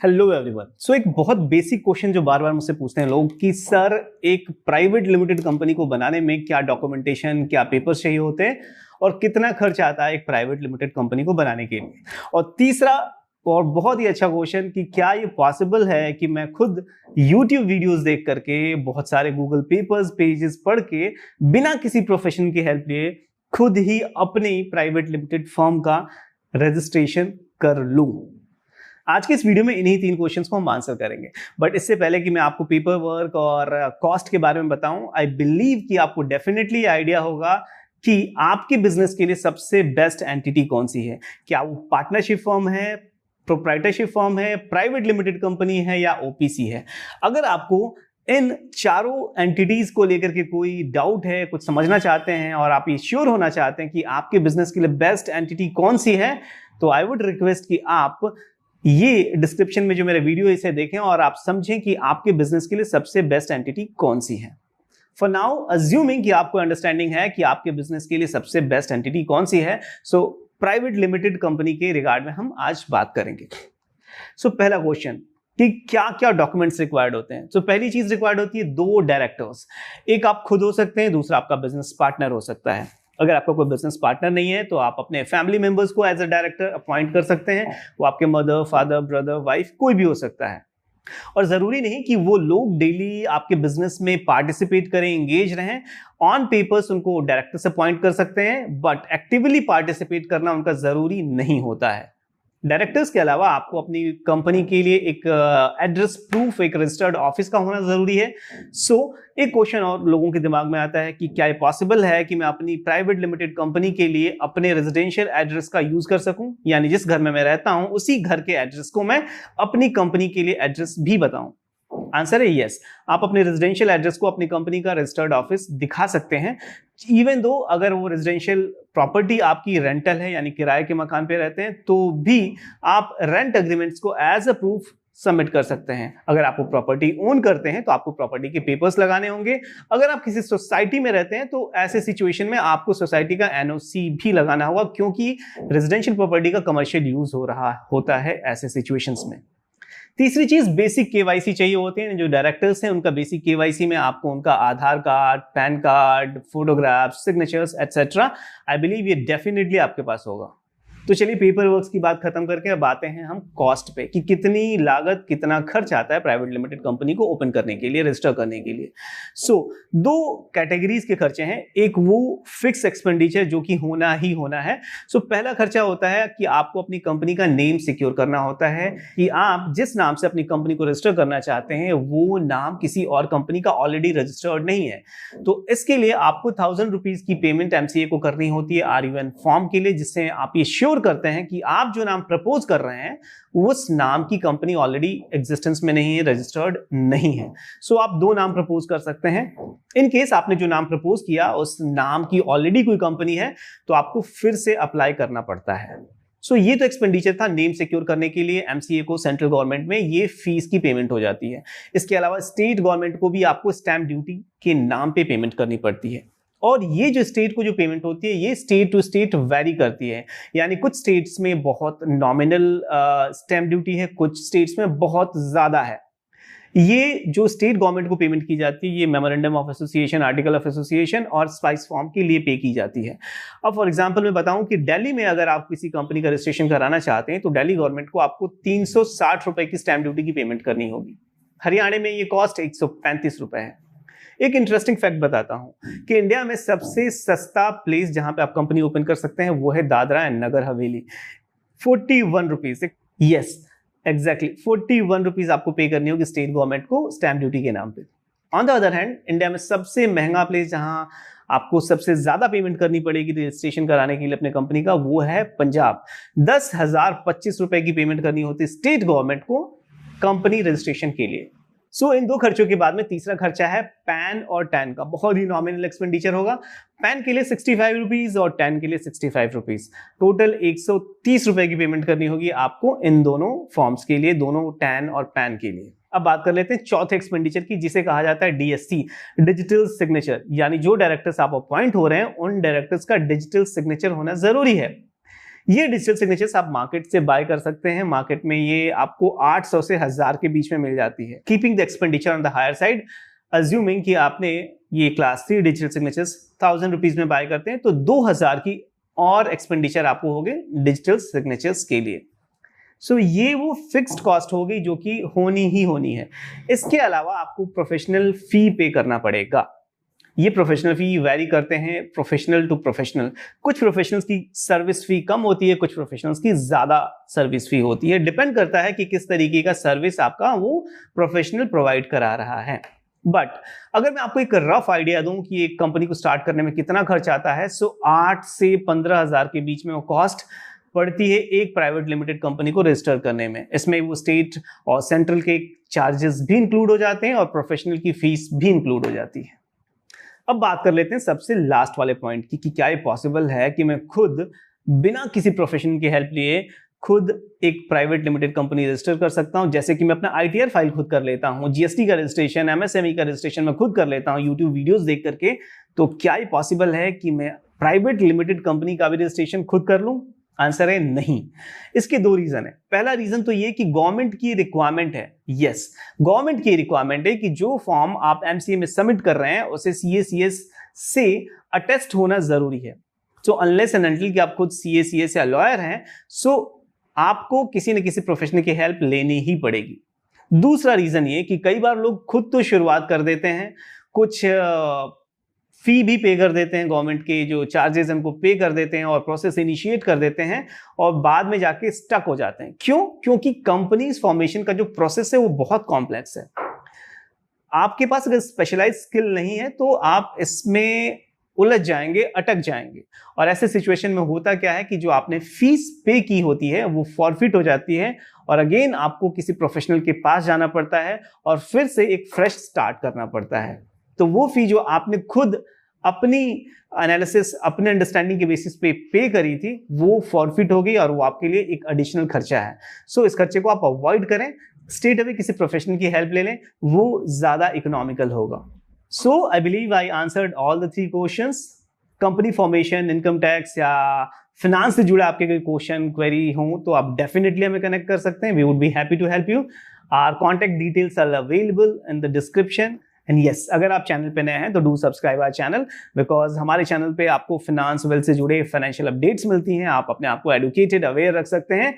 Hello everyone. सो एक बहुत basic question जो बार बार मुझसे पूछते हैं लोग कि सर एक प्राइवेट लिमिटेड कंपनी को बनाने में क्या डॉक्यूमेंटेशन, क्या पेपर्स चाहिए होते हैं और कितना खर्च आता है एक प्राइवेट लिमिटेड कंपनी को बनाने के लिए। और तीसरा और बहुत ही अच्छा क्वेश्चन कि क्या ये पॉसिबल है कि मैं खुद YouTube वीडियोस देख करके, बहुत सारे गूगल पेपर्स पेजेस पढ़ के, बिना किसी प्रोफेशनल की हेल्प लिए खुद ही अपनी प्राइवेट लिमिटेड फर्म का रजिस्ट्रेशन कर लूं। आज के इस वीडियो में इन्हीं 3 क्वेश्चंस को हम आंसर करेंगे। बट इससे पहले कि मैं आपको पेपर वर्क और कॉस्ट के बारे में बताऊं, आई बिलीव कि आपको डेफिनेटली आइडिया होगा कि आपके बिजनेस के लिए सबसे बेस्ट एंटिटी कौन सी है। क्या वो पार्टनरशिप फर्म है, प्रोप्राइटरशिप फर्म है, प्राइवेट लिमिटेड कंपनी है या ओपीसी है। अगर आपको इन चारों एंटिटीज को लेकर के कोई डाउट है, कुछ समझना चाहते हैं और आप ये श्योर होना चाहते हैं कि आपके बिजनेस के लिए बेस्ट एंटिटी कौन सी है, तो आई वुड रिक्वेस्ट कि आप ये डिस्क्रिप्शन में जो मेरे वीडियो इसे देखें और आप समझें कि आपके बिजनेस के लिए सबसे बेस्ट एंटिटी कौन सी है। फॉर नाउ अज्यूमिंग कि आपको अंडरस्टैंडिंग है कि आपके बिजनेस के लिए सबसे बेस्ट एंटिटी कौन सी है, सो प्राइवेट लिमिटेड कंपनी के रिगार्ड में हम आज बात करेंगे। सो पहला क्वेश्चन कि क्या क्या डॉक्यूमेंट्स रिक्वायर्ड होते हैं। सो पहली चीज रिक्वायर्ड होती है 2 डायरेक्टर्स। एक आप खुद हो सकते हैं, दूसरा आपका बिजनेस पार्टनर हो सकता है। अगर आपका कोई बिजनेस पार्टनर नहीं है तो आप अपने फैमिली मेंबर्स को एज अ डायरेक्टर अपॉइंट कर सकते हैं। वो आपके मदर, फादर, ब्रदर, वाइफ कोई भी हो सकता है। और जरूरी नहीं कि वो लोग डेली आपके बिजनेस में पार्टिसिपेट करें, एंगेज रहें। ऑन पेपर्स उनको डायरेक्टर से अपॉइंट कर सकते हैं, बट एक्टिवली पार्टिसिपेट करना उनका जरूरी नहीं होता है। डायरेक्टर्स के अलावा आपको अपनी कंपनी के लिए एक एड्रेस प्रूफ, एक रजिस्टर्ड ऑफिस का होना जरूरी है। सो एक क्वेश्चन और लोगों के दिमाग में आता है कि क्या ये पॉसिबल है कि मैं अपनी प्राइवेट लिमिटेड कंपनी के लिए अपने रेजिडेंशियल एड्रेस का यूज कर सकूं, यानी जिस घर में मैं रहता हूं उसी घर के एड्रेस को मैं अपनी कंपनी के लिए एड्रेस भी बताऊं। आंसर है यस। आप अपने रेजिडेंशियल एड्रेस को अपनी कंपनी का रजिस्टर्ड ऑफिस दिखा सकते हैं, इवन दो अगर वो रेजिडेंशियल प्रॉपर्टी आपकी रेंटल है, यानी किराए के मकान पे रहते हैं, तो भी आप रेंट एग्रीमेंट्स को एज अ प्रूफ सबमिट कर सकते हैं। अगर आप वो प्रॉपर्टी ओन करते हैं तो आपको प्रॉपर्टी के पेपर्स लगाने होंगे। अगर आप किसी सोसाइटी में रहते हैं तो ऐसे सिचुएशन में आपको सोसाइटी का एनओसी भी लगाना होगा, क्योंकि रेजिडेंशियल प्रॉपर्टी का कमर्शियल यूज हो रहा होता है ऐसे सिचुएशंस में। तीसरी चीज बेसिक केवाईसी चाहिए होते हैं। जो डायरेक्टर्स हैं उनका बेसिक केवाईसी में आपको उनका Aadhaar card, PAN card, photograph, signatures etcetera, I believe ये डेफिनेटली आपके पास होगा। तो चलिए पेपर वर्क्स की बात खत्म करके अब आते हैं हम कॉस्ट पे कि कितनी लागत, कितना खर्च आता है प्राइवेट लिमिटेड कंपनी को ओपन करने के लिए, रजिस्टर करने के लिए। सो 2 कैटेगरीज के खर्चे हैं। एक वो फिक्स एक्सपेंडिचर जो कि होना ही होना है। सो पहला खर्चा होता है कि आपको अपनी कंपनी का नेम सिक्योर करना होता है, कि आप जिस नाम से अपनी कंपनी को रजिस्टर करना चाहते हैं वो नाम किसी और कंपनी का ऑलरेडी रजिस्टर्ड नहीं है। तो इसके लिए आपको 1000 रुपीज की पेमेंट एमसीए को करनी होती है RUN फॉर्म के लिए, जिससे आप ये श्योर करते हैं कि आप जो नाम प्रपोज कर रहे हैं उस नाम की कंपनी ऑलरेडी एग्जिस्टेंस में नहीं है, रजिस्टर्ड नहीं है। सो आप 2 नाम प्रपोज कर सकते हैं। इन केस आपने जो नाम प्रपोज किया उस नाम की ऑलरेडी कोई कंपनी है तो आपको फिर से अप्लाई करना पड़ता है। सो ये तो एक्सपेंडिचर था नेम सिक्योर करने के लिए। एमसीए को सेंट्रल गवर्नमेंट में ये फीस की पेमेंट हो जाती है। इसके अलावा स्टेट गवर्नमेंट को भी आपको स्टैंप ड्यूटी के नाम पे पेमेंट करनी पड़ती है। और ये जो स्टेट को जो पेमेंट होती है ये स्टेट टू स्टेट वेरी करती है, यानी कुछ स्टेट्स में बहुत नॉमिनल स्टैंप ड्यूटी है, कुछ स्टेट्स में बहुत ज्यादा है। ये जो स्टेट गवर्नमेंट को पेमेंट की जाती है ये memorandum of association, article of association और स्पाइस फॉर्म के लिए पे की जाती है। अब फॉर एग्जांपल मैं बताऊं कि दिल्ली में अगर आप किसी कंपनी का रजिस्ट्रेशन कराना चाहते हैं तो दिल्ली गवर्नमेंट को आपको 360 रुपए की स्टैंप ड्यूटी की पेमेंट करनी होगी। हरियाणा में ये कॉस्ट 135 रुपए है। एक इंटरेस्टिंग फैक्ट बताता हूं कि इंडिया में सबसे सस्ता प्लेस जहां पे आप कंपनी ओपन कर सकते हैं वो है Dadra and Nagar Haveli. 41 rupees, yes exactly 41 rupees आपको पे करनी होगी स्टेट गवर्नमेंट को स्टैंप ड्यूटी के नाम पे। On the other hand India में सबसे महंगा प्लेस जहां आपको सबसे ज्यादा पेमेंट करनी पड़ेगी रजिस्ट्रेशन कराने के लिए अपने कंपनी का, वो है पंजाब। 10,025 रुपए की पेमेंट करनी होती है स्टेट गवर्नमेंट को कंपनी रजिस्ट्रेशन के लिए। सो इन 2 खर्चों के बाद में तीसरा खर्चा है पैन और टैन का। बहुत ही नॉमिनल एक्सपेंडिचर होगा। पैन के लिए 65 रुपीज और टैन के लिए 65 रुपीज, टोटल 130 रुपए की पेमेंट करनी होगी आपको इन दोनों फॉर्म्स के लिए, दोनों टैन और पैन के लिए। अब बात कर लेते हैं चौथे एक्सपेंडिचर की, जिसे कहा जाता है DSC, डिजिटल सिग्नेचर। यानी जो डायरेक्टर्स आप अपॉइंट हो रहे हैं उन डायरेक्टर्स का डिजिटल सिग्नेचर होना जरूरी है। ये डिजिटल सिग्नेचर्स आप मार्केट से बाय कर सकते हैं। मार्केट में ये आपको 800 से 1000 के बीच में मिल जाती है। Keeping the expenditure on the higher side, assuming कि आपने ये क्लास 3 डिजिटल सिग्नेचर्स 1000 रुपीज में बाय करते हैं तो 2000 की और एक्सपेंडिचर आपको होगे डिजिटल सिग्नेचर्स के लिए। सो ये वो फिक्स्ड कॉस्ट होगी जो कि होनी ही होनी है। इसके अलावा आपको प्रोफेशनल फी पे करना पड़ेगा। ये प्रोफेशनल फी वैरी करते हैं प्रोफेशनल टू प्रोफेशनल। कुछ प्रोफेशनल्स की सर्विस फी कम होती है, कुछ प्रोफेशनल्स की ज्यादा सर्विस फी होती है। डिपेंड करता है कि किस तरीके का सर्विस आपका वो प्रोफेशनल प्रोवाइड करा रहा है। बट अगर मैं आपको एक रफ आइडिया दूं कि एक कंपनी को स्टार्ट करने में कितना खर्च आता है, सो 8 से 15,000 के बीच में वो कॉस्ट पड़ती है एक प्राइवेट लिमिटेड कंपनी को रजिस्टर करने में। इसमें वो स्टेट और सेंट्रल के चार्जेस भी इंक्लूड हो जाते हैं और प्रोफेशनल की फीस भी इंक्लूड हो जाती है। अब बात कर लेते हैं सबसे लास्ट वाले पॉइंट की कि क्या ये पॉसिबल है कि मैं खुद बिना किसी प्रोफेशनल की हेल्प लिए खुद एक प्राइवेट लिमिटेड कंपनी रजिस्टर कर सकता हूं। जैसे कि मैं अपना आईटीआर फाइल खुद कर लेता हूं, जीएसटी का रजिस्ट्रेशन, एमएसएमई का रजिस्ट्रेशन मैं खुद कर लेता हूं यूट्यूब वीडियोस देख करके। तो क्या ये पॉसिबल है कि मैं प्राइवेट लिमिटेड कंपनी का भी रजिस्ट्रेशन खुद कर लूं? आंसर है नहीं। इसके दो रीजन है। पहला रीजन तो ये कि गवर्नमेंट की रिक्वायरमेंट है। यस, गवर्नमेंट की रिक्वायरमेंट है कि जो फॉर्म आप एमसीए में सबमिट कर रहे हैं उसे सीएसीएस से अटेस्ट होना जरूरी है। सो अनलेस एंड अनटिल कि आप खुद सीएसीएस या लॉयर हैं, सो आपको किसी न किसी प्रोफेशनल की हेल्प लेनी ही पड़ेगी। दूसरा रीजन ये कि कई बार लोग खुद तो शुरुआत कर देते हैं, कुछ फी भी पे कर देते हैं, गवर्नमेंट के जो चार्जेस हैं उनको पे कर देते हैं और प्रोसेस इनिशिएट कर देते हैं और बाद में जाके स्टक हो जाते हैं। क्यों? क्योंकि कंपनीज फॉर्मेशन का जो प्रोसेस है वो बहुत कॉम्प्लेक्स है। आपके पास अगर स्पेशलाइज स्किल नहीं है तो आप इसमें उलझ जाएंगे, अटक जाएंगे। और ऐसे सिचुएशन में होता क्या है कि जो आपने फीस पे की होती है वो फॉरफिट हो जाती है और अगेन आपको किसी प्रोफेशनल के पास जाना पड़ता है और फिर से एक फ्रेश स्टार्ट करना पड़ता है। तो वो फी जो आपने खुद अपनी एनालिसिस, अपने अंडरस्टैंडिंग के बेसिस पे करी थी वो फॉरफिट हो गई और वो आपके लिए एक एडिशनल खर्चा है। सो इस खर्चे को आप अवॉइड करें, स्ट्रेट अवे किसी प्रोफेशनल की हेल्प ले लें, वो ज्यादा इकोनॉमिकल होगा। So I believe I answered all the 3 questions. Company formation, income tax या फिनांस से जुड़े आपके कोई क्वेश्चन, क्वेरी हो तो आप डेफिनेटली हमें कनेक्ट कर सकते हैं। We would be happy to help you. Our contact details are available in the description. And yes, अगर आप चैनल पे नए हैं तो do subscribe our channel, because हमारे चैनल पे आपको फिनांस वेल्थ से जुड़े फाइनेंशियल अपडेट्स मिलती हैं। आप अपने आप को एडुकेटेड, अवेयर रख सकते हैं।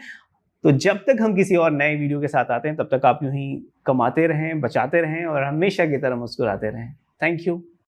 तो जब तक हम किसी और नए वीडियो के साथ आते हैं तब तक आप यूं ही कमाते रहें, बचाते रहें और हमेशा की तरह मुस्कुराते रहें। Thank you.